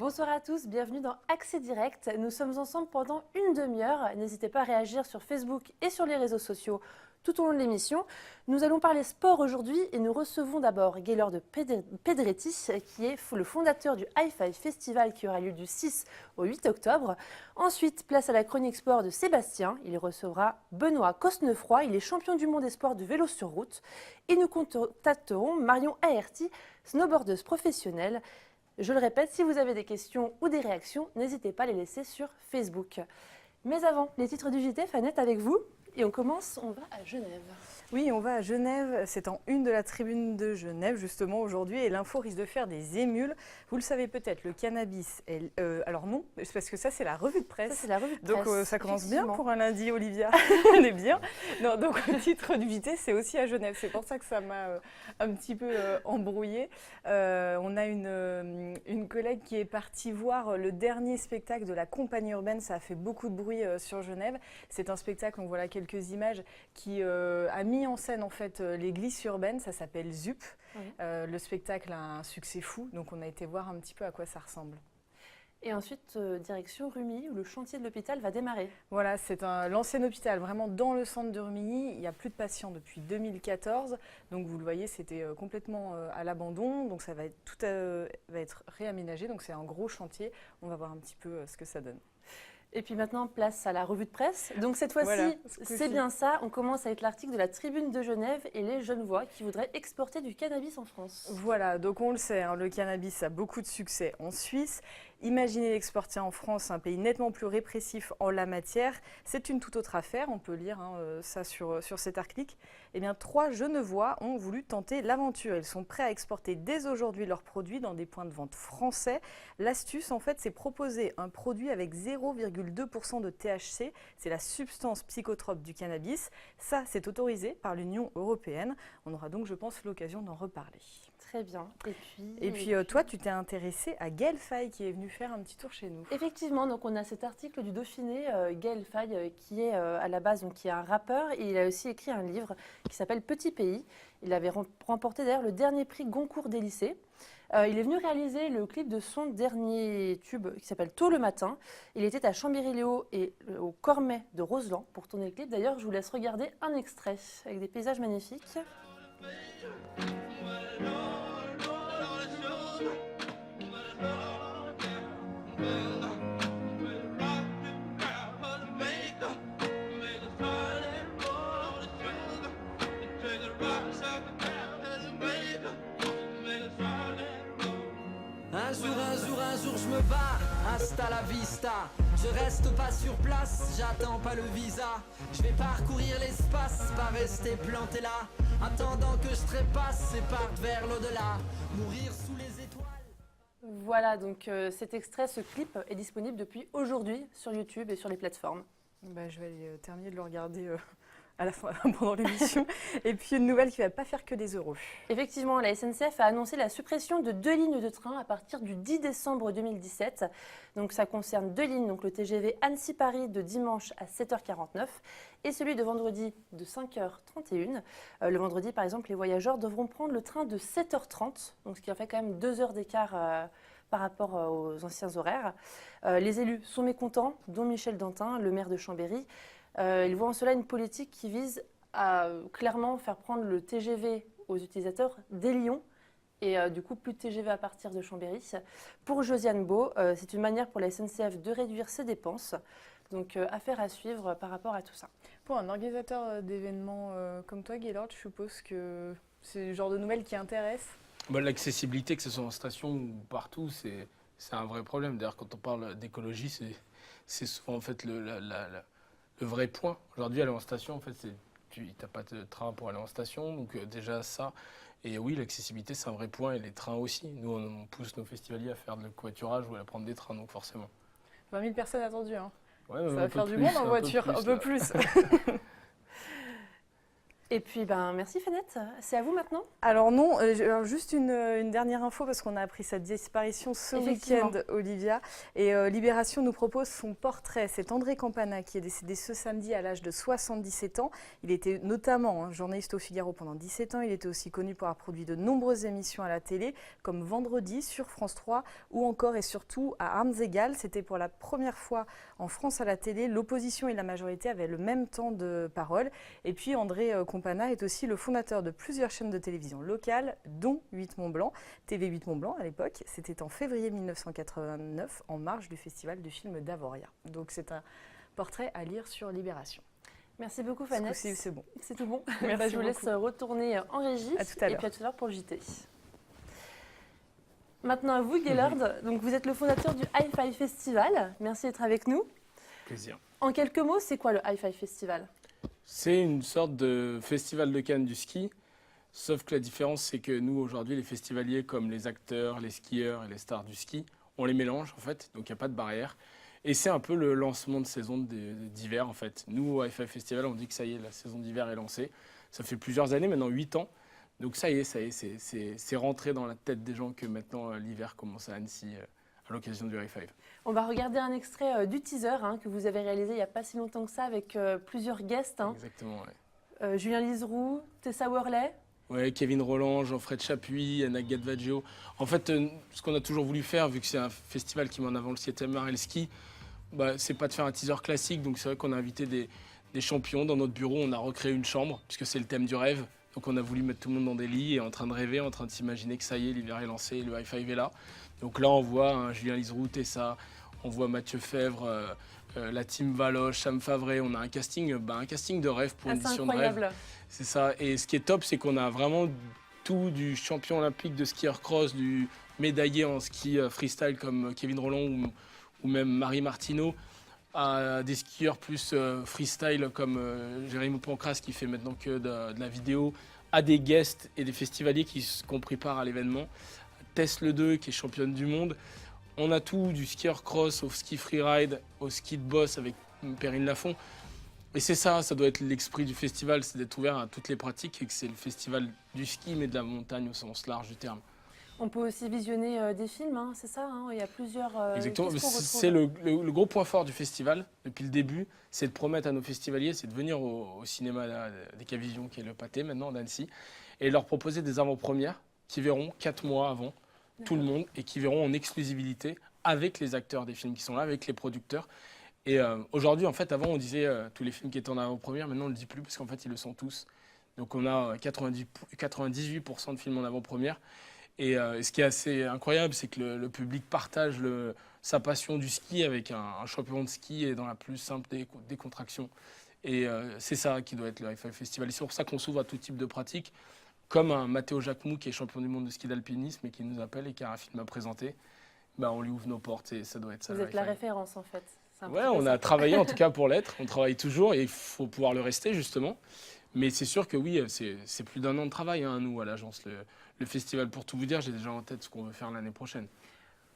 Bonsoir à tous, bienvenue dans Accès Direct. Nous sommes ensemble pendant une demi-heure. N'hésitez pas à réagir sur Facebook et sur les réseaux sociaux tout au long de l'émission. Nous allons parler sport aujourd'hui et nous recevons d'abord Gaylord Pedretti, qui est le fondateur du Hi-Fi Festival qui aura lieu du 6 au 8 octobre. Ensuite, place à la chronique sport de Sébastien. Il recevra Benoît Cosnefroy, il est champion du monde des sports de vélo sur route. Et nous contacterons Marion Aerti, snowboardeuse professionnelle. Je le répète, si vous avez des questions ou des réactions, n'hésitez pas à les laisser sur Facebook. Mais avant, les titres du JT, Fanette avec vous. Et on va à Genève. Oui, on va à Genève, c'est en une de la tribune de Genève justement aujourd'hui et l'info risque de faire des émules. Vous le savez peut-être, le cannabis, alors non, parce que ça c'est la revue de presse. Ça c'est la revue de presse. Donc ça commence bien pour un lundi, Olivia, on est bien. Non, donc le titre du JT c'est aussi à Genève, c'est pour ça que ça m'a un petit peu embrouillée. On a une collègue qui est partie voir le dernier spectacle de la compagnie urbaine, ça a fait beaucoup de bruit sur Genève. C'est un spectacle, on voit là quelques images, qui a mis en scène en fait les glisses urbaines, ça s'appelle ZUP. Oui. Le spectacle a un succès fou, donc on a été voir un petit peu à quoi ça ressemble. Et ensuite, direction Rumilly, où le chantier de l'hôpital va démarrer. Voilà, c'est l'ancien hôpital, vraiment dans le centre de Rumilly. Il n'y a plus de patients depuis 2014. Donc vous le voyez, c'était complètement à l'abandon. Donc ça va être réaménagé. Donc c'est un gros chantier. On va voir un petit peu ce que ça donne. Et puis maintenant, place à la revue de presse. Donc cette fois-ci, voilà, c'est bien ça. On commence avec l'article de la Tribune de Genève et les Genevois qui voudraient exporter du cannabis en France. Voilà, donc on le sait, hein, le cannabis a beaucoup de succès en Suisse. Imaginez l'exporter en France, un pays nettement plus répressif en la matière. C'est une toute autre affaire, on peut lire ça sur cet article. Eh bien, 3 Genevois ont voulu tenter l'aventure. Ils sont prêts à exporter dès aujourd'hui leurs produits dans des points de vente français. L'astuce, en fait, c'est proposer un produit avec 0,2% de THC. C'est la substance psychotrope du cannabis. Ça, c'est autorisé par l'Union européenne. On aura donc, je pense, l'occasion d'en reparler. Très bien. Et puis toi, tu t'es intéressée à Gaël Faye qui est venu faire un petit tour chez nous. Effectivement, donc on a cet article du Dauphiné, Gaël Faye, qui est à la base donc, qui est un rappeur. Et il a aussi écrit un livre qui s'appelle Petit Pays. Il avait remporté d'ailleurs le dernier prix Goncourt des lycées. Il est venu réaliser le clip de son dernier tube qui s'appelle Tôt le matin. Il était à Chambéry-Les-Hauts et au Cormet de Roseland pour tourner le clip. D'ailleurs, je vous laisse regarder un extrait avec des paysages magnifiques. Un jour je me barre, hasta la vista. Je reste pas sur place, j'attends pas le visa. Je vais parcourir l'espace, pas rester planté là. Attendant que je trépasse et parte vers l'au-delà. Mourir sous les étoiles. Voilà, donc cet extrait, ce clip est disponible depuis aujourd'hui sur YouTube et sur les plateformes. Bah, je vais aller terminer de le regarder à la fin, pendant l'émission. Et puis une nouvelle qui ne va pas faire que des euros. Effectivement, la SNCF a annoncé la suppression de 2 lignes de train à partir du 10 décembre 2017. Donc ça concerne 2 lignes, donc le TGV Annecy-Paris de dimanche à 7h49 et celui de vendredi de 5h31. Le vendredi, par exemple, les voyageurs devront prendre le train de 7h30, donc ce qui en fait quand même 2 heures d'écart par rapport aux anciens horaires. Les élus sont mécontents, dont Michel Dantin, le maire de Chambéry. Ils voient en cela une politique qui vise à clairement faire prendre le TGV aux utilisateurs des Lyon et du coup plus de TGV à partir de Chambéry. Pour Josiane Beau, c'est une manière pour la SNCF de réduire ses dépenses. Donc affaire à suivre par rapport à tout ça. Pour un organisateur d'événements comme toi, Gaylord, je suppose que c'est le genre de nouvelles qui intéresse. Bah, l'accessibilité, que ce soit en station ou partout, c'est un vrai problème. D'ailleurs, quand on parle d'écologie, c'est souvent en fait le vrai point. Aujourd'hui, aller en station, en fait, tu n'as pas de train pour aller en station, donc déjà ça. Et oui, l'accessibilité, c'est un vrai point, et les trains aussi. Nous, on pousse nos festivaliers à faire de covoiturage ou à prendre des trains, donc forcément. 20 000 personnes attendues, hein. Ouais, ça va faire du monde en voiture, un peu plus. Et puis, merci Fanette. C'est à vous maintenant. Alors non, alors juste une dernière info parce qu'on a appris sa disparition ce Effectivement. week-end, Olivia. Et Libération nous propose son portrait. C'est André Campana qui est décédé ce samedi à l'âge de 77 ans. Il était notamment journaliste au Figaro pendant 17 ans. Il était aussi connu pour avoir produit de nombreuses émissions à la télé, comme Vendredi sur France 3 ou encore et surtout à Armes égales. C'était pour la première fois en France à la télé. L'opposition et la majorité avaient le même temps de parole. Et puis André Campana est aussi le fondateur de plusieurs chaînes de télévision locales, dont 8 Mont-Blanc, TV8 Mont-Blanc à l'époque. C'était en février 1989, en marge du festival du film d'Avoria. Donc c'est un portrait à lire sur Libération. Merci beaucoup Fanette. Ce coup-ci, c'est bon. C'est tout bon. Merci Je vous laisse retourner en régie. À tout à Et l'heure. puis à tout à l'heure pour le JT. Maintenant à vous, Gaylord. Donc vous êtes le fondateur du Hi-Fi Festival. Merci d'être avec nous. Plaisir. En quelques mots, c'est quoi le Hi-Fi Festival? C'est une sorte de festival de Cannes du ski, sauf que la différence, c'est que nous, aujourd'hui, les festivaliers, comme les acteurs, les skieurs et les stars du ski, on les mélange, en fait, donc il n'y a pas de barrière. Et c'est un peu le lancement de saison d'hiver, en fait. Nous, au Hi-Fi Festival, on dit que ça y est, la saison d'hiver est lancée. Ça fait plusieurs années, maintenant 8 ans. Donc ça y est, c'est rentré dans la tête des gens que maintenant l'hiver commence à Annecy à l'occasion du Hi-Fi. On va regarder un extrait du teaser que vous avez réalisé il n'y a pas si longtemps que ça avec plusieurs guests. Exactement, ouais. Julien Liseroux, Tessa Worley. Ouais, Kevin Rolland, Jean-Fred Chapuis, Anna Gadvaggio. En fait, ce qu'on a toujours voulu faire, vu que c'est un festival qui met en avant le 7e art et le ski, c'est pas de faire un teaser classique. Donc c'est vrai qu'on a invité des champions dans notre bureau. On a recréé une chambre, puisque c'est le thème du rêve. Donc on a voulu mettre tout le monde dans des lits et en train de rêver, en train de s'imaginer que ça y est, l'hiver est lancé, le Hi-Fi est là. Donc là, on voit Julien Liseroux, Tessa, on voit Mathieu Fèvre, la team Valoche, Sam Favret. On a un casting de rêve pour une C'est édition de incroyable. rêve. C'est ça. Et ce qui est top, c'est qu'on a vraiment tout du champion olympique de skieur cross, du médaillé en ski freestyle comme Kevin Rolland ou même Marie Martineau, à des skieurs plus freestyle comme Jérémy Pancras qui fait maintenant que de la vidéo, à des guests et des festivaliers qu'on prépare à l'événement. Tess Le 2 qui est championne du monde. On a tout, du skieur cross au ski freeride, au ski de boss avec Perrine Lafont. Et c'est ça doit être l'esprit du festival, c'est d'être ouvert à toutes les pratiques et que c'est le festival du ski mais de la montagne au sens large du terme. On peut aussi visionner des films, c'est ça, il y a plusieurs... Exactement, qu'est-ce qu'on retrouve c'est le gros point fort du festival depuis le début, c'est de promettre à nos festivaliers, c'est de venir au cinéma des Cavisions qui est le Pâté maintenant d'Annecy et leur proposer des avant-premières qui verront 4 mois avant tout le monde et qui verront en exclusivité avec les acteurs des films qui sont là, avec les producteurs. Et aujourd'hui, en fait, avant on disait tous les films qui étaient en avant-première, maintenant on ne le dit plus parce qu'en fait ils le sont tous. Donc on a 98% de films en avant-première. Et ce qui est assez incroyable, c'est que le public partage sa passion du ski avec un champion de ski et dans la plus simple des contractions. Et c'est ça qui doit être le Hi-Fi Festival. Et c'est pour ça qu'on s'ouvre à tout type de pratiques, comme un Matteo Jacquemou qui est champion du monde de ski d'alpinisme et qui nous appelle et qui a un film à présenter. On lui ouvre nos portes et ça doit être ça. Vous êtes la référence en fait. Ouais, on a travaillé en tout cas pour l'être. On travaille toujours et il faut pouvoir le rester justement. Mais c'est sûr que oui, c'est plus d'1 an de travail, nous, à l'agence. Le festival, pour tout vous dire, j'ai déjà en tête ce qu'on veut faire l'année prochaine.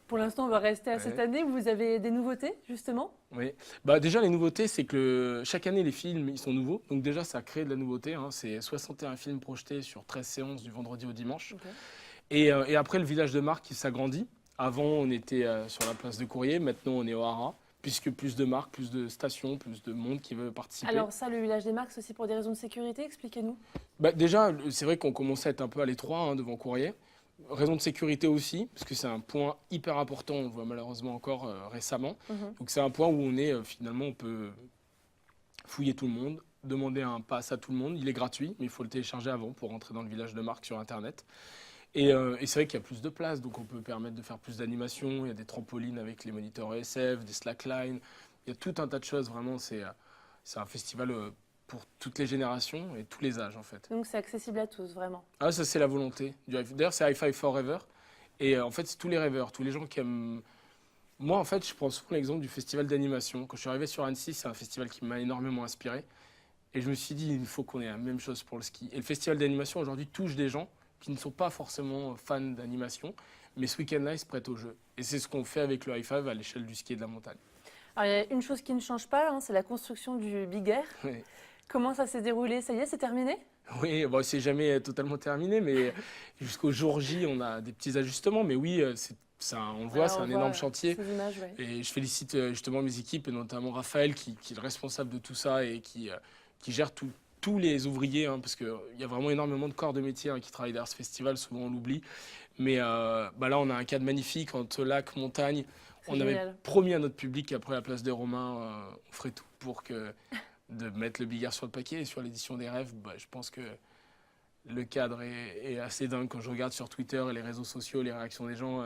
Pour l'instant, on va rester à cette année. Vous avez des nouveautés, justement? Oui. Déjà, les nouveautés, c'est que chaque année, les films, ils sont nouveaux. Donc déjà, ça crée de la nouveauté. C'est 61 films projetés sur 13 séances du vendredi au dimanche. Okay. Et après, le village de marque, il s'agrandit. Avant, on était sur la place de Courrier. Maintenant, on est au Haras. Puisque plus de marques, plus de stations, plus de monde qui veut participer. Alors ça, le village des marques, c'est aussi pour des raisons de sécurité, expliquez-nous. Déjà, c'est vrai qu'on commençait à être un peu à l'étroit devant Courrier. Raison de sécurité aussi, parce que c'est un point hyper important, on le voit malheureusement encore récemment. Donc c'est un point où finalement, on peut fouiller tout le monde, demander un pass à tout le monde. Il est gratuit, mais il faut le télécharger avant pour rentrer dans le village de marque sur Internet. Et c'est vrai qu'il y a plus de place, donc on peut permettre de faire plus d'animation. Il y a des trampolines avec les moniteurs ESF, des slacklines. Il y a tout un tas de choses, vraiment. C'est un festival pour toutes les générations et tous les âges, en fait. Donc c'est accessible à tous, vraiment. Ah, ça, c'est la volonté. D'ailleurs, c'est Hi-Fi Forever. Et en fait, c'est tous les rêveurs, tous les gens qui aiment... Moi, en fait, je prends souvent l'exemple du festival d'animation. Quand je suis arrivé sur Annecy, c'est un festival qui m'a énormément inspiré. Et je me suis dit, il faut qu'on ait la même chose pour le ski. Et le festival d'animation, aujourd'hui, touche des gens qui ne sont pas forcément fans d'animation, mais ce week-end-là, ils se prêtent au jeu. Et c'est ce qu'on fait avec le Hi-Fi à l'échelle du ski et de la montagne. Alors, il y a une chose qui ne change pas, c'est la construction du Big Air. Oui. Comment ça s'est déroulé? Ça y est, c'est terminé? Oui, bon, c'est jamais totalement terminé, mais jusqu'au jour J, on a des petits ajustements. Mais oui, on le voit, Voilà, c'est on un voit, énorme chantier. ces images, ouais. Et je félicite justement mes équipes, et notamment Raphaël, qui est le responsable de tout ça et qui gère tous les ouvriers, hein, parce qu'il y a vraiment énormément de corps de métier hein, qui travaillent derrière ce festival, souvent on l'oublie. Mais bah là, on a un cadre magnifique entre lac, montagne. C'est On avait génial. promis à notre public qu'après la place des Romains, on ferait tout pour de mettre le Bigard sur le paquet. Et sur l'édition des rêves, bah, je pense que le cadre est assez dingue. Quand je regarde sur Twitter et les réseaux sociaux, les réactions des gens,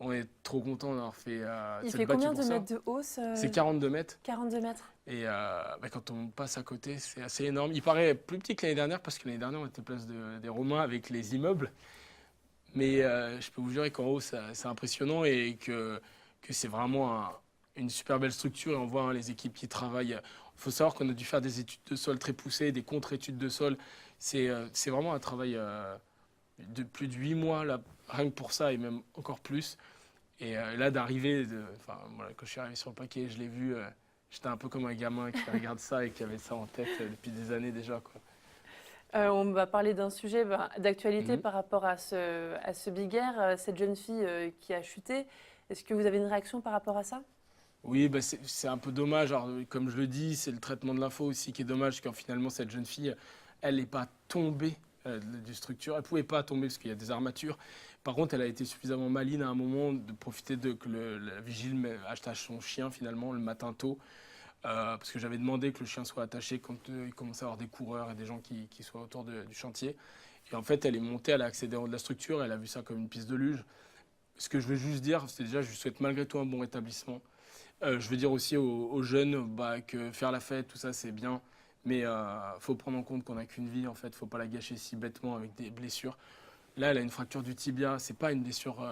on est trop content d'avoir fait Il cette fait battu combien pour de ça. mètres de hausse C'est 42 mètres. 42 mètres. Et bah, quand on passe à côté, c'est assez énorme. Il paraît plus petit que l'année dernière parce que l'année dernière, on était place des Romains avec les immeubles. Mais je peux vous jurer qu'en haut, c'est impressionnant et que c'est vraiment une super belle structure. Et on voit hein, les équipes qui travaillent. Il faut savoir qu'on a dû faire des études de sol très poussées, des contre-études de sol. C'est vraiment un travail de plus de 8 mois, là, rien que pour ça, et même encore plus. Et là, voilà, quand je suis arrivé sur le paquet, je l'ai vu, j'étais un peu comme un gamin qui regarde ça et qui avait ça en tête depuis des années déjà, quoi. On va parler d'un sujet d'actualité Mhm. par rapport à ce Big Air, cette jeune fille qui a chuté. Est-ce que vous avez une réaction par rapport à ça? Oui, bah c'est un peu dommage. Alors, comme je le dis, c'est le traitement de l'info aussi qui est dommage, quand finalement cette jeune fille, elle n'est pas tombée du structure. Elle ne pouvait pas tomber parce qu'il y a des armatures. Par contre, elle a été suffisamment maligne à un moment de profiter de que la vigile attache son chien finalement le matin tôt. Parce que j'avais demandé que le chien soit attaché quand il commençait à avoir des coureurs et des gens qui soient autour du chantier. Et en fait, elle est montée, elle a accédé en haut de la structure, elle a vu ça comme une piste de luge. Ce que je veux juste dire, c'est déjà, je lui souhaite malgré tout un bon rétablissement. Je veux dire aussi aux jeunes bah, que faire la fête, tout ça, c'est bien. Mais faut prendre en compte qu'on n'a qu'une vie, en fait. Faut pas la gâcher si bêtement avec des blessures. Là, elle a une fracture du tibia. C'est pas une blessure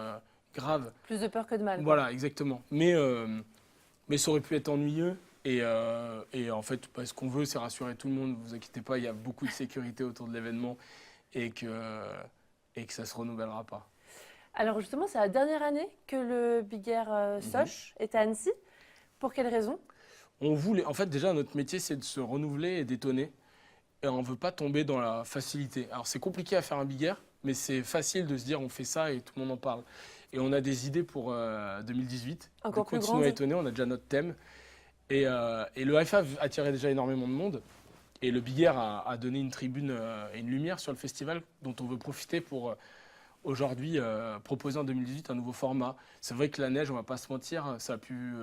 grave. Plus de peur que de mal, quoi. Voilà, exactement. Mais ça aurait pu être ennuyeux. Et en fait, bah, ce qu'on veut, c'est rassurer tout le monde. Ne vous inquiétez pas, il y a beaucoup de sécurité autour de l'événement et que ça ne se renouvellera pas. Alors justement, c'est la dernière année que le Big Air Soch est à Annecy. Pour quelle raison? En fait, déjà, notre métier, c'est de se renouveler et d'étonner. Et on ne veut pas tomber dans la facilité. Alors, c'est compliqué à faire un Big Air, mais c'est facile de se dire on fait ça et tout le monde en parle. Et on a des idées pour 2018. Encore De plus continuer à grande. étonner, on a déjà notre thème. Et le IFA attirait déjà énormément de monde. Et le Big Air a donné une tribune et une lumière sur le festival dont on veut profiter pour aujourd'hui proposer en 2018 un nouveau format. C'est vrai que la neige, on ne va pas se mentir, ça a pu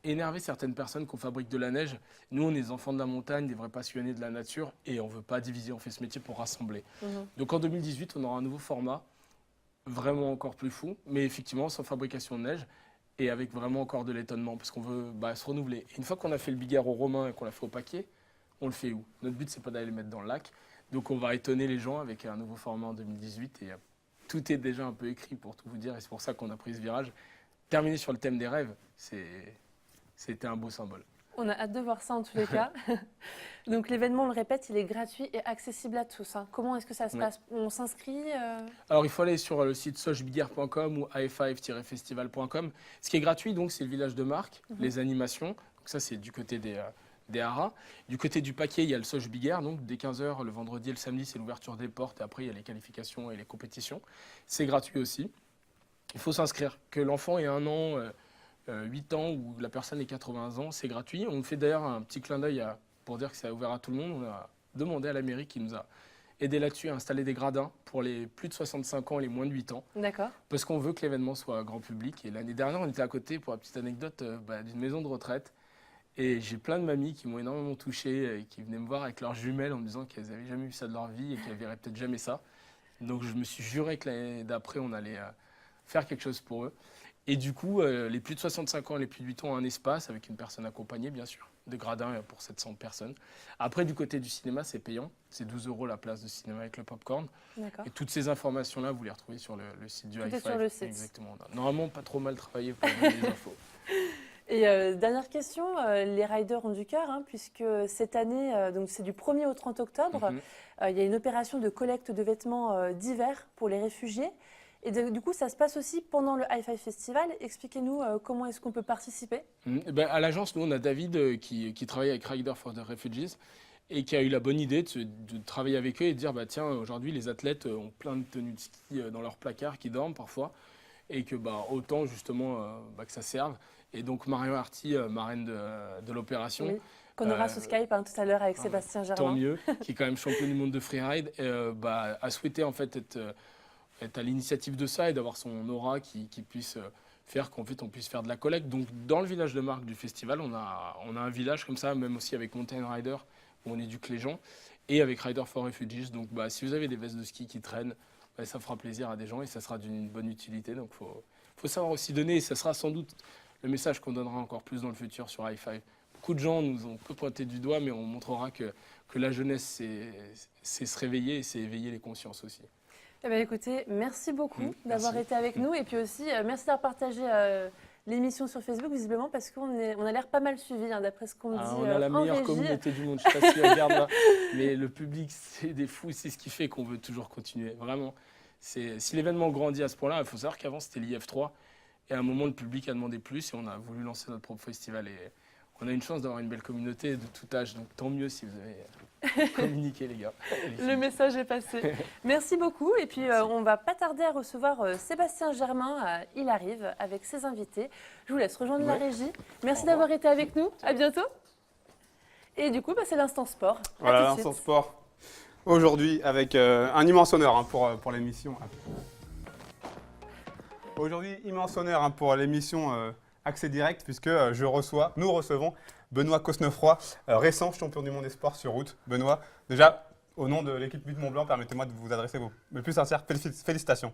énerver certaines personnes qu'on fabrique de la neige. Nous, on est des enfants de la montagne, des vrais passionnés de la nature, et on ne veut pas diviser, on fait ce métier pour rassembler. Mhm. Donc en 2018, on aura un nouveau format, vraiment encore plus fou, mais effectivement sans fabrication de neige, et avec vraiment encore de l'étonnement, parce qu'on veut se renouveler. Et une fois qu'on a fait le Big Air aux Romains et qu'on l'a fait au paquet, on le fait où? Notre but, c'est pas d'aller le mettre dans le lac, donc on va étonner les gens avec un nouveau format en 2018, et tout est déjà un peu écrit pour tout vous dire, et c'est pour ça qu'on a pris ce virage. Terminer sur le thème des rêves, c'était un beau symbole. On a hâte de voir ça en tous les cas. Donc l'événement, on le répète, il est gratuit et accessible à tous, hein. Comment est-ce que ça se passe? On s'inscrit Alors il faut aller sur le site sochbigr.com ou af5-festival.com. Ce qui est gratuit, donc, c'est le village de Marc, les animations. Donc ça, c'est du côté des haras. Du côté du paquet, il y a le Soch Big Air, donc dès 15h, le vendredi et le samedi, c'est l'ouverture des portes. Et après, il y a les qualifications et les compétitions. C'est gratuit aussi. Il faut s'inscrire. Que l'enfant ait 1 an, 8 ans ou la personne ait 80 ans, c'est gratuit. On fait d'ailleurs un petit clin d'œil pour dire que c'est ouvert à tout le monde. On a demandé à la mairie qui nous a aidé là-dessus à installer des gradins pour les plus de 65 ans et les moins de 8 ans. D'accord. Parce qu'on veut que l'événement soit grand public. Et l'année dernière, on était à côté, pour la petite anecdote, d'une maison de retraite. Et j'ai plein de mamies qui m'ont énormément touché et qui venaient me voir avec leurs jumelles en me disant qu'elles n'avaient jamais vu ça de leur vie et qu'elles verraient peut-être jamais ça. Donc je me suis juré que l'année d'après, on allait faire quelque chose pour eux. Et du coup, les plus de 65 ans et les plus de 8 ans ont un espace avec une personne accompagnée, bien sûr, de gradins pour 700 personnes. Après, du côté du cinéma, c'est payant. C'est 12 € la place de cinéma avec le popcorn. D'accord. Et toutes ces informations-là, vous les retrouvez sur le site du Tout est Hi-Fi. sur le site. Exactement. Normalement, pas trop mal travaillé pour donner les infos. Et dernière question, les riders ont du cœur, hein, puisque cette année, donc c'est du 1er au 30 octobre, Mhm. il y a une opération de collecte de vêtements d'hiver pour les réfugiés. Et du coup, ça se passe aussi pendant le Hi-Fi Festival. Expliquez-nous comment est-ce qu'on peut participer. À l'agence, nous, on a David qui travaille avec Rider for the Refugees. et qui a eu la bonne idée de travailler avec eux et de dire bah, tiens, aujourd'hui, les athlètes ont plein de tenues de ski dans leur placard qui dorment parfois, et que bah, autant justement que ça serve. Et donc Marion Arty, marraine de l'opération, Oui, qu'on aura sous Skype tout à l'heure avec Sébastien Germain. tant mieux, qui est quand même champion du monde de freeride, a souhaité en fait être à l'initiative de ça et d'avoir son aura qui puisse faire qu'en fait on puisse faire de la collecte. Donc dans le village de marque du festival, on a un village comme ça, même aussi avec Mountain Rider, où on éduque les gens, et avec Rider for Refugees. Donc si vous avez des vestes de ski qui traînent, ça fera plaisir à des gens et ça sera d'une bonne utilité. Donc faut savoir aussi donner, et ça sera sans doute le message qu'on donnera encore plus dans le futur sur Hi5. Beaucoup de gens nous ont peu pointé du doigt, mais on montrera que la jeunesse, c'est se réveiller et c'est éveiller les consciences aussi. Eh bien, écoutez, merci beaucoup d'avoir merci. été avec nous. Et puis aussi, merci d'avoir partagé l'émission sur Facebook, visiblement, parce qu'on a l'air pas mal suivis, d'après ce qu'on me dit On a la en meilleure régie. communauté du monde, je ne sais pas si on regarde là, mais le public, c'est des fous, c'est ce qui fait qu'on veut toujours continuer, vraiment. Si l'événement grandit à ce point-là, il faut savoir qu'avant, c'était l'IF3, et à un moment, le public a demandé plus, et on a voulu lancer notre propre festival. Et on a une chance d'avoir une belle communauté de tout âge, donc tant mieux si vous avez communiqué, les gars. Le message est passé. Merci beaucoup. Et puis, on va pas tarder à recevoir Sébastien Germain. Il arrive avec ses invités. Je vous laisse rejoindre la régie. Merci d'avoir été avec nous. À bientôt. Et du coup, c'est l'instant sport. Voilà, l'instant sport. Aujourd'hui, avec un immense honneur pour l'émission. Aujourd'hui, immense honneur pour l'émission Accès Direct, puisque nous recevons Benoît Cosnefroy, récent champion du monde des sports sur route. Benoît, déjà, au nom de l'équipe 8 Mont-Blanc, permettez-moi de vous adresser mes plus sincères félicitations.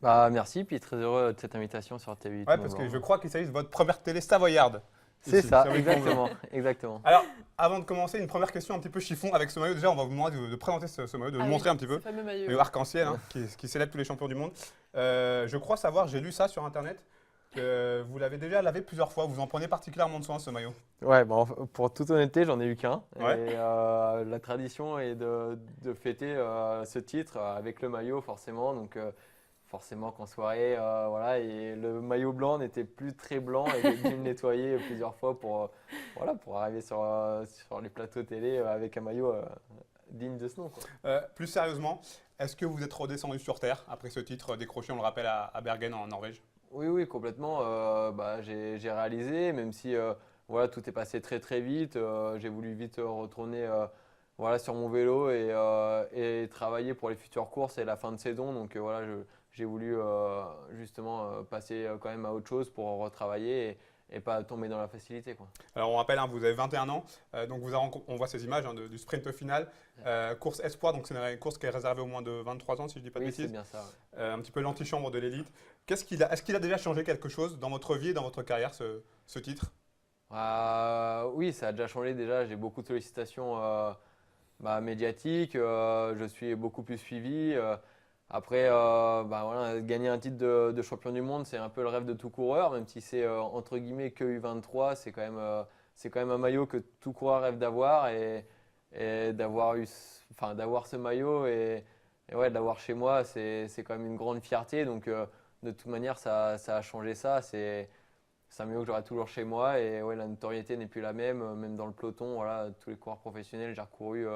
Merci, puis très heureux de cette invitation sur TV8. Oui, parce que je crois qu'il s'agit de votre première télé savoyarde. C'est ici, ça, sur 8 Mont-Blanc. exactement. Alors, avant de commencer, une première question un petit peu chiffon avec ce maillot. Déjà, on va vous demander de présenter ce maillot, de le montrer un petit peu. Ce fameux maillot. Le arc-en-ciel, qui célèbre tous les champions du monde. Je crois savoir, j'ai lu ça sur Internet, que vous l'avez déjà lavé plusieurs fois. Vous en prenez particulièrement soin, ce maillot. Ouais, pour toute honnêteté, j'en ai eu qu'un. Ouais. Et la tradition est de fêter ce titre avec le maillot, forcément. Donc, forcément qu'en soirée, et le maillot blanc n'était plus très blanc et j'ai dû le nettoyer plusieurs fois pour arriver sur les plateaux télé avec un maillot digne de ce nom, quoi. Plus sérieusement, est-ce que vous êtes redescendu sur Terre après ce titre décroché, on le rappelle, à Bergen en Norvège? Oui, complètement. J'ai réalisé, même si tout est passé très très vite, j'ai voulu vite retourner sur mon vélo et travailler pour les futures courses et la fin de saison. Donc j'ai voulu justement passer quand même à autre chose pour retravailler et pas tomber dans la facilité, quoi. Alors on rappelle, vous avez 21 ans, donc on voit ces images du sprint final, course espoir, donc c'est une course qui est réservée aux moins de 23 ans si je ne dis pas de Oui, bêtises. c'est bien ça. Ouais. Un petit peu l'antichambre de l'élite. Est-ce qu'il a déjà changé quelque chose dans votre vie et dans votre carrière, ce titre? Oui, ça a déjà changé déjà. J'ai beaucoup de sollicitations médiatiques, je suis beaucoup plus suivi. Après, gagner un titre de champion du monde, c'est un peu le rêve de tout coureur, même si c'est entre guillemets que U23, c'est quand même un maillot que tout coureur rêve d'avoir et d'avoir ce maillot et de l'avoir chez moi, c'est quand même une grande fierté. Donc de toute manière, ça a changé ça. C'est un maillot que j'aurai toujours chez moi et la notoriété n'est plus la même dans le peloton. Tous les coureurs professionnels, j'ai recouru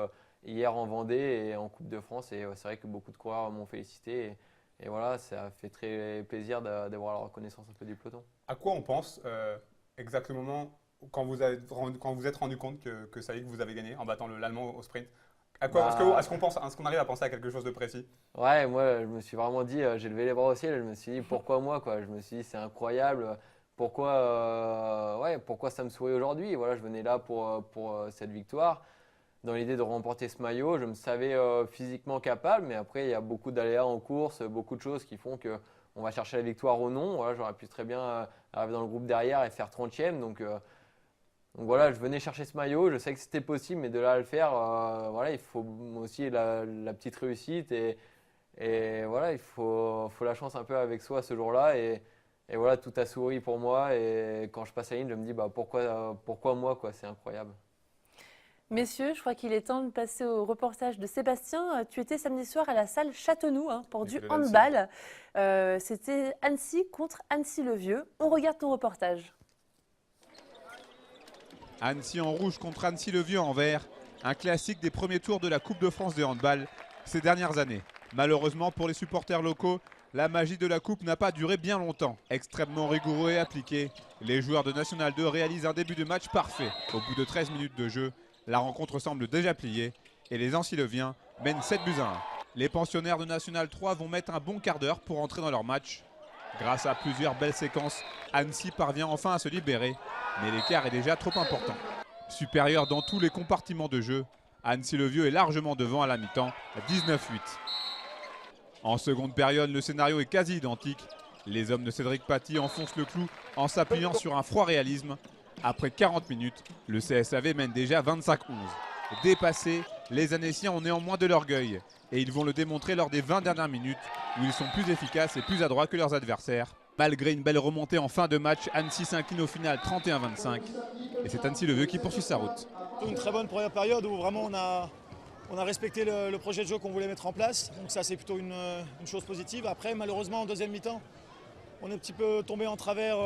hier en Vendée et en Coupe de France et c'est vrai que beaucoup de coureurs m'ont félicité et ça fait très plaisir d'avoir la reconnaissance un peu du peloton. À quoi on pense exactement quand vous êtes rendu compte que ça y est, que vous avez gagné en battant l'Allemand au sprint? Est-ce qu'on arrive à penser à quelque chose de précis? Ouais, moi je me suis vraiment dit, j'ai levé les bras au ciel, je me suis dit pourquoi moi, quoi. Je me suis dit c'est incroyable, pourquoi ça me sourit aujourd'hui. Je venais là pour cette victoire. Dans l'idée de remporter ce maillot, je me savais physiquement capable, mais après il y a beaucoup d'aléas en course, beaucoup de choses qui font qu'on va chercher la victoire ou non. J'aurais pu très bien arriver dans le groupe derrière et faire 30e. Donc je venais chercher ce maillot, je sais que c'était possible, mais de là à le faire, il faut aussi la petite réussite et il faut la chance un peu avec soi ce jour-là. Et tout a souri pour moi et quand je passe la ligne, je me dis pourquoi moi, quoi, c'est incroyable. Messieurs, je crois qu'il est temps de passer au reportage de Sébastien. Tu étais samedi soir à la salle Châteaunoux pour du handball. C'était Annecy contre Annecy-le-Vieux. On regarde ton reportage. Annecy en rouge contre Annecy-le-Vieux en vert. Un classique des premiers tours de la Coupe de France de handball ces dernières années. Malheureusement pour les supporters locaux, la magie de la Coupe n'a pas duré bien longtemps. Extrêmement rigoureux et appliqué, les joueurs de National 2 réalisent un début de match parfait. Au bout de 13 minutes de jeu, la rencontre semble déjà pliée et les Ancileviens mènent 7-1. Les pensionnaires de National 3 vont mettre un bon quart d'heure pour entrer dans leur match. Grâce à plusieurs belles séquences, Annecy parvient enfin à se libérer, mais l'écart est déjà trop important. Supérieur dans tous les compartiments de jeu, Annecy-le-Vieux est largement devant à la mi-temps, 19-8. En seconde période, le scénario est quasi identique. Les hommes de Cédric Paty enfoncent le clou en s'appuyant sur un froid réalisme. Après 40 minutes, le CSAV mène déjà 25-11. Dépassés, les Annéciens ont néanmoins de l'orgueil. Et ils vont le démontrer lors des 20 dernières minutes, où ils sont plus efficaces et plus adroits que leurs adversaires. Malgré une belle remontée en fin de match, Annecy s'incline au final 31-25. Et c'est Annecy-le-Vieux qui poursuit sa route. Une très bonne première période où vraiment on a respecté le projet de jeu qu'on voulait mettre en place. Donc ça c'est plutôt une chose positive. Après malheureusement en deuxième mi-temps, on est un petit peu tombé en travers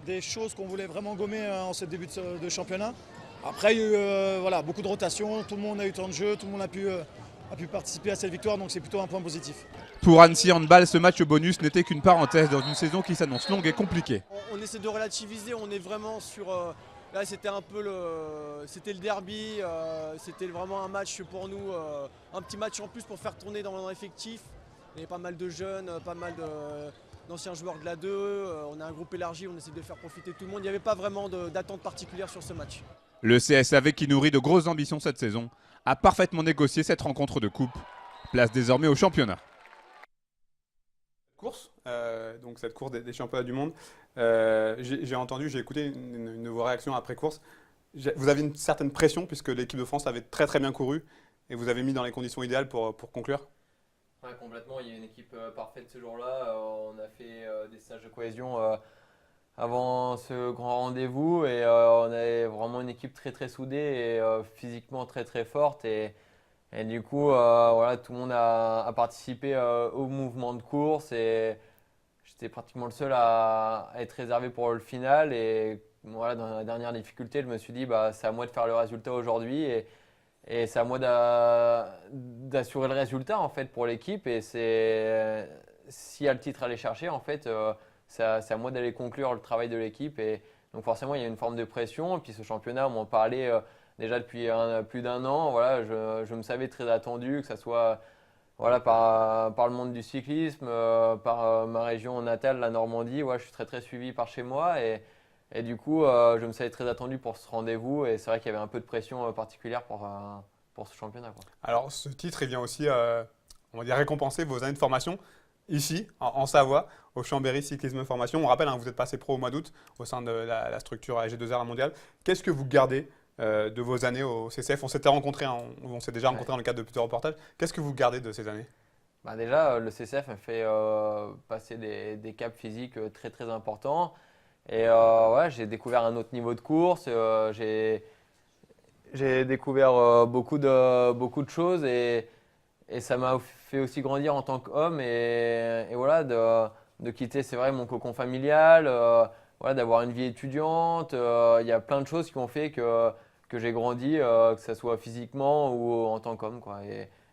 des choses qu'on voulait vraiment gommer en ce début de championnat. Après il y a eu beaucoup de rotations, tout le monde a eu temps de jeu, tout le monde a pu participer à cette victoire, donc c'est plutôt un point positif. Pour Annecy Handball, ce match bonus n'était qu'une parenthèse dans une saison qui s'annonce longue et compliquée. On essaie de relativiser, on est vraiment sur... là c'était un peu c'était le derby, c'était vraiment un match pour nous, un petit match en plus pour faire tourner dans l'effectif. Il y avait pas mal de jeunes, pas mal d'anciens joueurs de la 2, on a un groupe élargi, on essaie de faire profiter tout le monde. Il n'y avait pas vraiment d'attente particulière sur ce match. Le CSAV, qui nourrit de grosses ambitions cette saison, a parfaitement négocié cette rencontre de coupe. Place désormais au championnat. Course, donc cette course des championnats du monde. J'ai écouté une de vos réactions après course. Vous avez une certaine pression puisque l'équipe de France avait très très bien couru et vous avez mis dans les conditions idéales pour conclure. Ouais, complètement, il y a une équipe parfaite ce jour-là. On a fait des stages de cohésion avant ce grand rendez-vous et on avait vraiment une équipe très très soudée et physiquement très très forte. Et du coup, tout le monde a participé au mouvement de course et j'étais pratiquement le seul à être réservé pour le final. Et voilà, dans la dernière difficulté, je me suis dit c'est à moi de faire le résultat aujourd'hui et c'est à moi d'assurer le résultat en fait pour l'équipe. Et s'il y a le titre à aller chercher, en fait, c'est à moi d'aller conclure le travail de l'équipe. Et donc forcément, il y a une forme de pression. Et puis ce championnat, on m'en parlait déjà depuis plus d'un an. Voilà, je me savais très attendu, que ce soit par le monde du cyclisme, par ma région natale, la Normandie. Je suis très très suivi par chez moi et du coup, je me savais très attendu pour ce rendez-vous et c'est vrai qu'il y avait un peu de pression particulière pour ce championnat, quoi. Alors ce titre, il vient aussi, on va dire, récompenser vos années de formation ici, en Savoie, au Chambéry Cyclisme Formation. On rappelle, vous êtes passé pro au mois d'août au sein de la structure AG2R mondiale. Qu'est-ce que vous gardez de vos années au CCF? On s'était rencontrés, on s'est déjà rencontrés dans le cadre de plusieurs reportages. Qu'est-ce que vous gardez de ces années? Déjà, le CCF m'a fait passer des caps physiques très très importants. Et j'ai découvert un autre niveau de course. J'ai découvert beaucoup de choses et ça m'a fait aussi grandir en tant qu'homme. Et voilà, de quitter, c'est vrai, mon cocon familial, d'avoir une vie étudiante. Il y a plein de choses qui ont fait que j'ai grandi, que ce soit physiquement ou en tant qu'homme, quoi.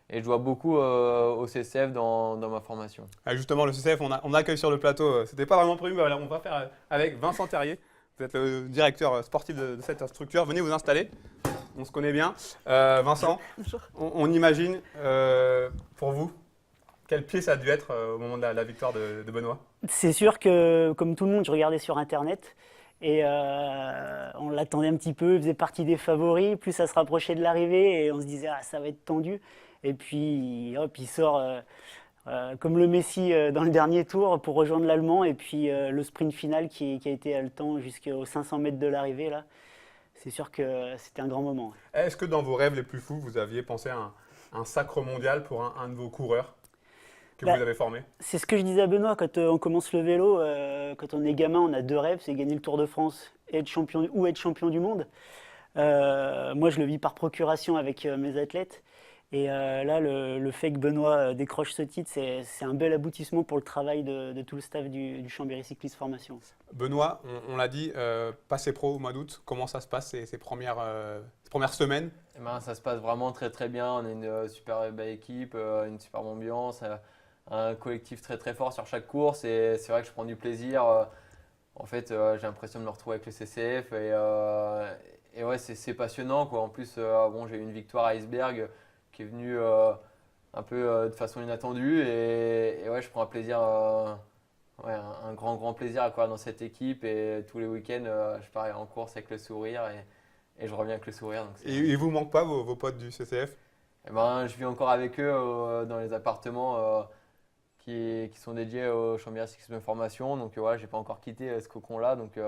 Et je dois beaucoup au CCF dans ma formation. Justement, le CCF, on accueille sur le plateau, c'était pas vraiment prévu, mais voilà, on va faire avec Vincent Terrier. Vous êtes le directeur sportif de cette structure. Venez vous installer, on se connaît bien. Vincent, on imagine, pour vous, quel pied ça a dû être au moment de la victoire de Benoît? C'est sûr que, comme tout le monde, je regardais sur Internet. Et on l'attendait un petit peu, il faisait partie des favoris, plus ça se rapprochait de l'arrivée et on se disait ça va être tendu. Et puis hop, il sort comme le Messi dans le dernier tour pour rejoindre l'Allemand et puis le sprint final qui a été haletant jusqu'aux 500 mètres de l'arrivée là. C'est sûr que c'était un grand moment. Est-ce que dans vos rêves les plus fous, vous aviez pensé à un sacre mondial pour un de vos coureurs que vous avez formé? C'est ce que je disais à Benoît, quand on commence le vélo, quand on est gamin, on a deux rêves, c'est gagner le Tour de France et être champion du monde. Moi, je le vis par procuration avec mes athlètes. Et là, le fait que Benoît décroche ce titre, c'est un bel aboutissement pour le travail de tout le staff du Chambéry Cycliste Formation. Benoît, on l'a dit, passé pro au mois d'août, comment ça se passe ces premières semaines? Eh ben, ça se passe vraiment très très bien. On a une super belle équipe, une superbe ambiance, un collectif très très fort sur chaque course. Et c'est vrai que je prends du plaisir. En fait, j'ai l'impression de me retrouver avec le CCF. Et ouais, c'est passionnant, quoi. En plus, bon, j'ai eu une victoire à Iceberg qui est venue un peu de façon inattendue. Et ouais, je prends un plaisir, ouais, un grand plaisir à courir dans cette équipe. Et tous les week-ends, je pars en course avec le sourire. Et je reviens avec le sourire. Donc Et il vous manque pas vos potes du CCF? eh ben, je vis encore avec eux dans les appartements qui sont dédiés au Chambéry Cyclisme Formation. Donc voilà, j'ai pas encore quitté ce cocon-là. Donc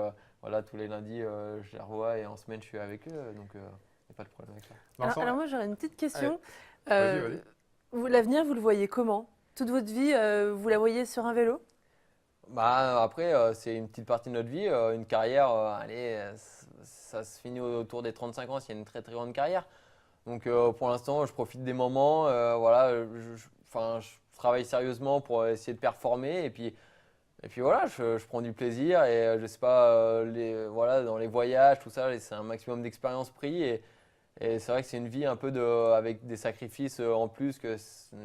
voilà, tous les lundis, je les revois et en semaine, je suis avec eux. Donc il n'y a pas de problème avec ça. Vincent, Alors moi, j'aurais une petite question. Vas-y. L'avenir, vous le voyez comment? Toute votre vie, vous la voyez sur un vélo? Bah, après, c'est une petite partie de notre vie. Une carrière, allez, ça se finit autour des 35 ans s'il y a une très très grande carrière. Donc pour l'instant, je profite des moments. Voilà, je travaille sérieusement pour essayer de performer. Et puis voilà, je prends du plaisir. Et je sais pas, voilà, dans les voyages, tout ça, c'est un maximum d'expérience pris. Et c'est vrai que c'est une vie un peu avec des sacrifices en plus que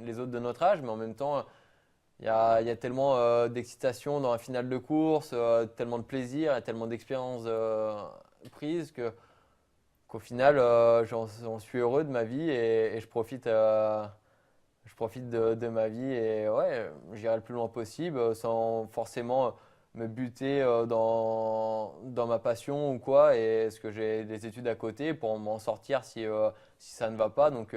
les autres de notre âge. Mais en même temps, il y a tellement d'excitation dans la finale de course, tellement de plaisir et tellement d'expériences prises qu'au final, j'en suis heureux de ma vie et je profite de ma vie. Et ouais, j'irai le plus loin possible sans forcément me buter dans ma passion ou quoi. Et est-ce que j'ai des études à côté pour m'en sortir si ça ne va pas. Donc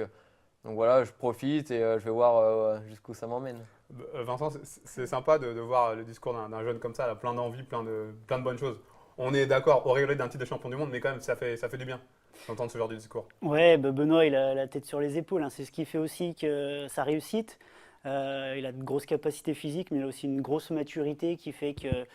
voilà, je profite et je vais voir jusqu'où ça m'emmène. Vincent, c'est sympa de voir le discours d'un jeune comme ça, là, plein d'envie, plein de bonnes choses. On est d'accord, auréolé d'un titre de champion du monde, mais quand même, ça fait du bien d'entendre ce genre de discours. Ouais, Benoît, il a la tête sur les épaules, hein. C'est ce qui fait aussi que sa réussite. Il a de grosses capacités physiques, mais il a aussi une grosse maturité qui fait que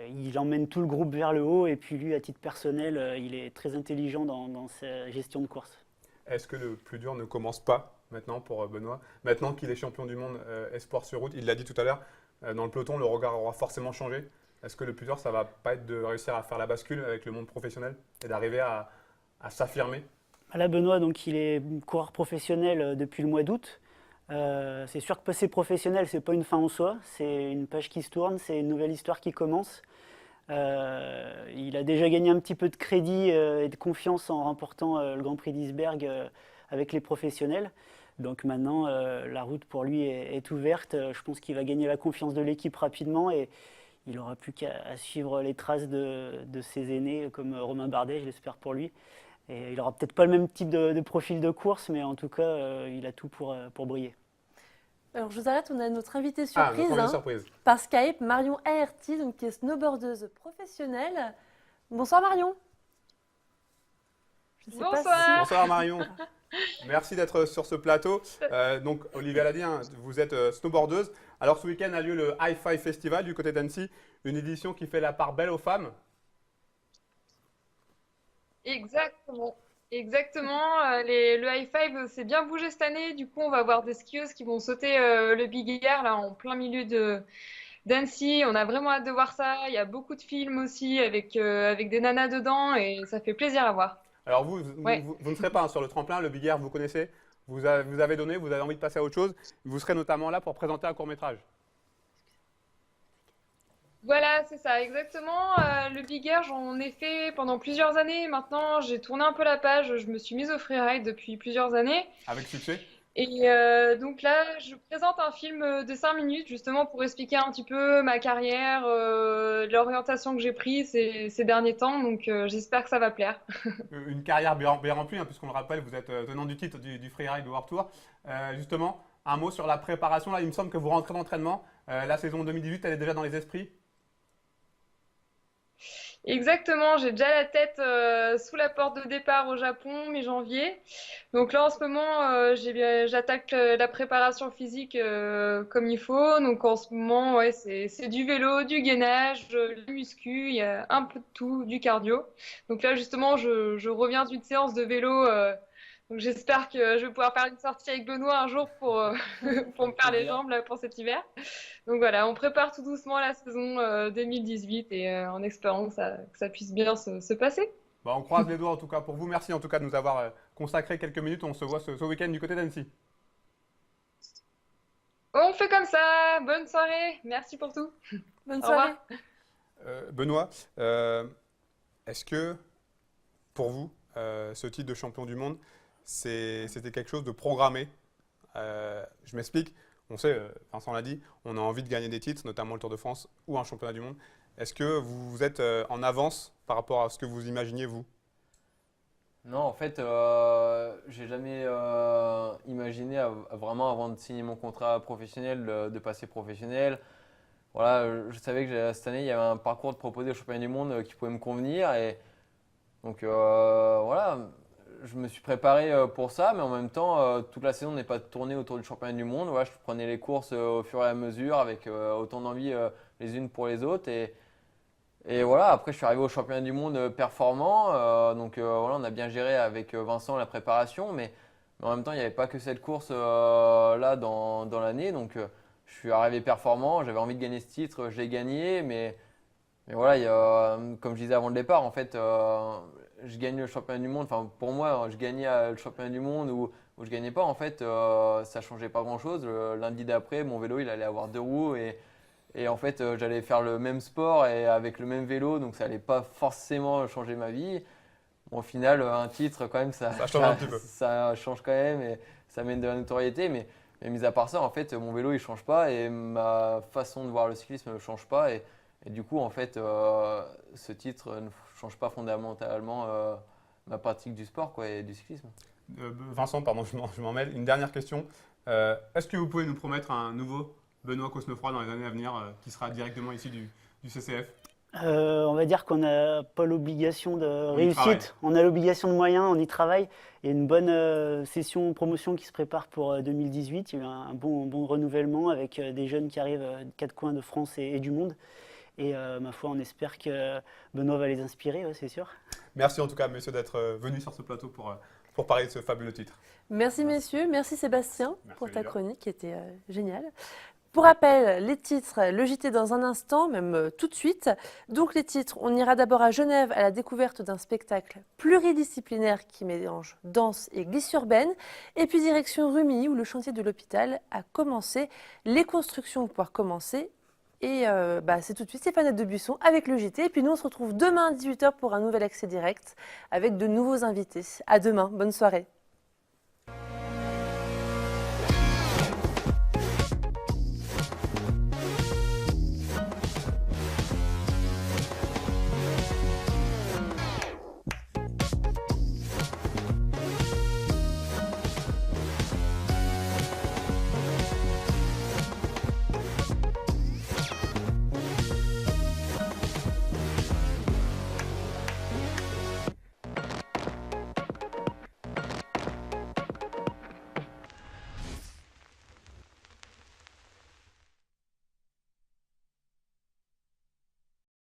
il emmène tout le groupe vers le haut. Et puis lui, à titre personnel, il est très intelligent dans sa gestion de course. Est-ce que le plus dur ne commence pas maintenant pour Benoît? Maintenant qu'il est champion du monde espoir sur route, il l'a dit tout à l'heure, dans le peloton, le regard aura forcément changé. Est-ce que le plus dur, ça va pas être de réussir à faire la bascule avec le monde professionnel et d'arriver à s'affirmer? Là, Benoît, donc, il est coureur professionnel depuis le mois d'août. C'est sûr que passer professionnel, c'est pas une fin en soi, c'est une page qui se tourne, c'est une nouvelle histoire qui commence. Il a déjà gagné un petit peu de crédit et de confiance en remportant le Grand Prix d'Iceberg avec les professionnels. Donc maintenant, la route pour lui est ouverte. Je pense qu'il va gagner la confiance de l'équipe rapidement et il n'aura plus qu'à suivre les traces de ses aînés comme Romain Bardet, je l'espère pour lui. Et il n'aura peut-être pas le même type de profil de course, mais en tout cas, il a tout pour briller. Alors je vous arrête, on a notre invitée Ah, surprise, notre surprise. par Skype, Marion Aerty, donc, qui est snowboardeuse professionnelle. Bonsoir Marion. Je sais pas Bonsoir. Bonsoir Marion. Merci d'être sur ce plateau. Donc Olivia l'a dit, hein, vous êtes snowboardeuse. Alors ce week-end a lieu le High Five Festival du côté d'Annecy, une édition qui fait la part belle aux femmes. Exactement. Exactement. Le high five s'est bien bougé cette année. Du coup, on va avoir des skieuses qui vont sauter le Big Air là en plein milieu d'Annecy. On a vraiment hâte de voir ça. Il y a beaucoup de films aussi avec des nanas dedans et ça fait plaisir à voir. Alors vous Ouais. ne serez pas hein, sur le tremplin, le Big Air, vous connaissez, vous avez donné, vous avez envie de passer à autre chose. Vous serez notamment là pour présenter un court-métrage. Voilà, c'est ça, exactement. Le Big Air, j'en ai fait pendant plusieurs années. Maintenant, j'ai tourné un peu la page. Je me suis mise au freeride depuis plusieurs années. Avec succès. Et donc là, je présente un film de 5 minutes justement pour expliquer un petit peu ma carrière, l'orientation que j'ai prise ces derniers temps. Donc j'espère que ça va plaire. Une carrière bien remplie, hein, puisqu'on le rappelle, vous êtes tenant du titre du freeride World Tour. Justement, un mot sur la préparation. Là, il me semble que vous rentrez d'entraînement. La saison 2018, elle est déjà dans les esprits. Exactement, j'ai déjà la tête sous la porte de départ au Japon, mi-janvier. Donc là, en ce moment, j'attaque la préparation physique comme il faut. Donc en ce moment, ouais, c'est du vélo, du gainage, du muscu, il y a un peu de tout, du cardio. Donc là, justement, je reviens d'une séance de vélo Donc j'espère que je vais pouvoir faire une sortie avec Benoît un jour pour, pour me faire les jambes là, pour cet hiver. Donc voilà, on prépare tout doucement la saison 2018 et en espérant que ça puisse bien se passer. Bah, on croise les doigts en tout cas pour vous. Merci en tout cas de nous avoir consacré quelques minutes. On se voit ce week-end du côté d'Annecy. On fait comme ça. Bonne soirée. Merci pour tout. Bonne Au revoir. soirée. Benoît, est-ce que pour vous, ce titre de champion du monde, c'était quelque chose de programmé? Je m'explique. On sait, Vincent l'a dit, on a envie de gagner des titres, notamment le Tour de France ou un championnat du monde. Est-ce que vous êtes en avance par rapport à ce que vous imaginiez, vous? Non, en fait, j'ai jamais imaginé vraiment avant de signer mon contrat professionnel de passer professionnel. Voilà, je savais que cette année il y avait un parcours de proposer au championnat du monde qui pouvait me convenir et donc voilà, je me suis préparé pour ça, mais en même temps toute la saison n'est pas tournée autour du championnat du monde. Voilà, je prenais les courses au fur et à mesure avec autant d'envie les unes pour les autres et voilà, après je suis arrivé au championnat du monde performant, donc voilà, on a bien géré avec Vincent la préparation, mais en même temps il n'y avait pas que cette course là dans l'année, donc je suis arrivé performant, j'avais envie de gagner ce titre, je l'ai gagné, mais voilà, comme je disais avant le départ, en fait je gagne le championnat du monde, enfin pour moi je gagnais le championnat du monde ou je gagnais pas, en fait ça changeait pas grand chose. Le lundi d'après mon vélo il allait avoir 2 roues et en fait, j'allais faire le même sport et avec le même vélo, donc ça n'allait pas forcément changer ma vie. Bon, au final, un titre, quand même, ça change un petit peu. Ça change quand même et ça mène de la notoriété. Mais mis à part ça, en fait, mon vélo, il ne change pas et ma façon de voir le cyclisme ne change pas. Et du coup, en fait, ce titre ne change pas fondamentalement ma pratique du sport et du cyclisme. Vincent, pardon, je m'en mêle. Une dernière question. Est-ce que vous pouvez nous promettre un nouveau Benoît Cosnefroy dans les années à venir, qui sera directement issu du CCF? On va dire qu'on n'a pas l'obligation de y travaille. réussite, on a l'obligation de moyens, on y travaille. Il y a une bonne session promotion qui se prépare pour 2018. Il y a eu un bon renouvellement avec des jeunes qui arrivent des 4 coins de France et du monde. Et ma foi, on espère que Benoît va les inspirer, ouais, c'est sûr. Merci en tout cas, messieurs, d'être venus sur ce plateau pour parler de ce fabuleux titre. Merci messieurs, merci Sébastien Merci, pour ta Olivia. chronique qui était géniale. Pour rappel, les titres, le JT dans un instant, même tout de suite. Donc les titres, on ira d'abord à Genève à la découverte d'un spectacle pluridisciplinaire qui mélange danse et glisse urbaine. Et puis direction Rumilly où le chantier de l'hôpital a commencé. Les constructions vont pouvoir commencer. Et c'est tout de suite Stéphane Debuisson avec le JT. Et puis nous, on se retrouve demain à 18h pour un nouvel accès direct avec de nouveaux invités. À demain, bonne soirée.